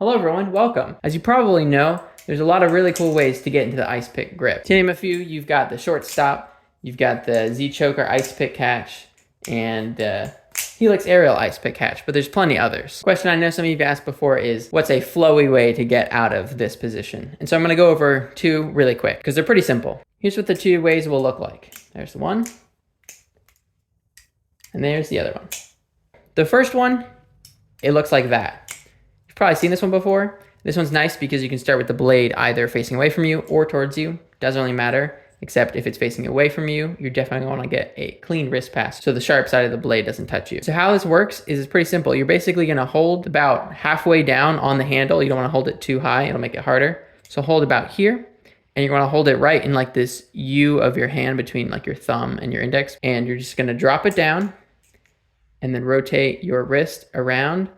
Hello everyone, welcome. As you probably know, there's a lot of really cool ways to get into the Icepick grip. To name a few, you've got the short stop, you've got the Z-Choker Icepick catch, and the Helix Aerial Icepick catch, but there's plenty others. Question I know some of you have asked before is, what's a flowy way to get out of this position? And so I'm gonna go over two really quick, because they're pretty simple. Here's what the two ways will look like. There's the one, and there's the other one. The first one, it looks like that. You've probably seen this one before. This one's nice because you can start with the blade either facing away from you or towards you. Doesn't really matter, except if it's facing away from you, you're definitely gonna get a clean wrist pass so the sharp side of the blade doesn't touch you. So how this works is it's pretty simple. You're basically gonna hold about halfway down on the handle. You don't wanna hold it too high, it'll make it harder. So hold about here, and you're gonna hold it right in like this U of your hand between like your thumb and your index, and you're just gonna drop it down and then rotate your wrist around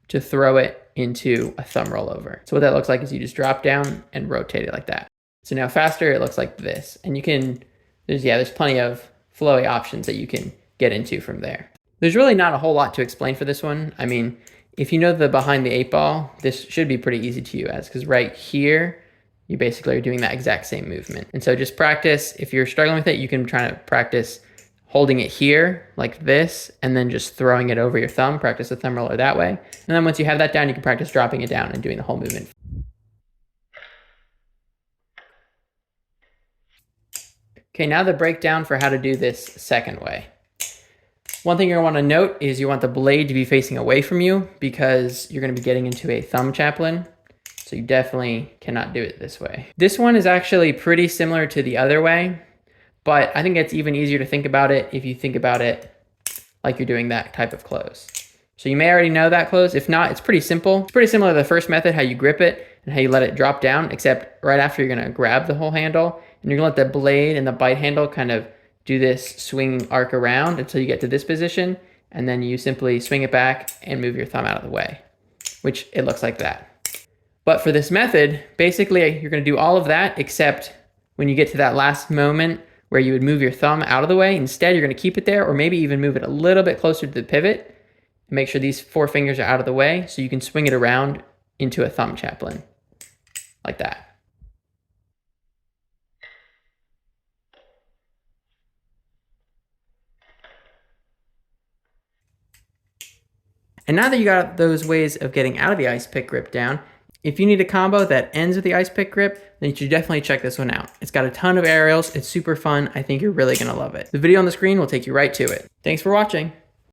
to throw it into a thumb rollover. So what that looks like is you just drop down and rotate it like that. So now faster, it looks like this. And you can, there's plenty of flowy options that you can get into from there. There's really not a whole lot to explain for this one. I mean, if you know the behind the 8-ball, this should be pretty easy to you because right here, you basically are doing that exact same movement. And so just practice. If you're struggling with it, you can try to practice holding it here like this and then just throwing it over your thumb. Practice the thumb roller that way. And then once you have that down, you can practice dropping it down and doing the whole movement. Okay, now the breakdown for how to do this second way. One thing you're gonna wanna note is you want the blade to be facing away from you because you're gonna be getting into a thumb chaplin. So you definitely cannot do it this way. This one is actually pretty similar to the other way, but I think it's even easier to think about it if you think about it like you're doing that type of close. So you may already know that close. If not, it's pretty simple. It's pretty similar to the first method, how you grip it and how you let it drop down, except right after you're gonna grab the whole handle and you're gonna let the blade and the bite handle kind of do this swinging arc around until you get to this position. And then you simply swing it back and move your thumb out of the way, which it looks like that. But for this method, basically you're gonna do all of that except when you get to that last moment where you would move your thumb out of the way. Instead, you're gonna keep it there or maybe even move it a little bit closer to the pivot and make sure these 4 fingers are out of the way so you can swing it around into a thumb chaplin, like that. And now that you got those ways of getting out of the Icepick grip down, if you need a combo that ends with the Icepick grip, then you should definitely check this one out. It's got a ton of aerials, it's super fun, I think you're really gonna love it. The video on the screen will take you right to it. Thanks for watching.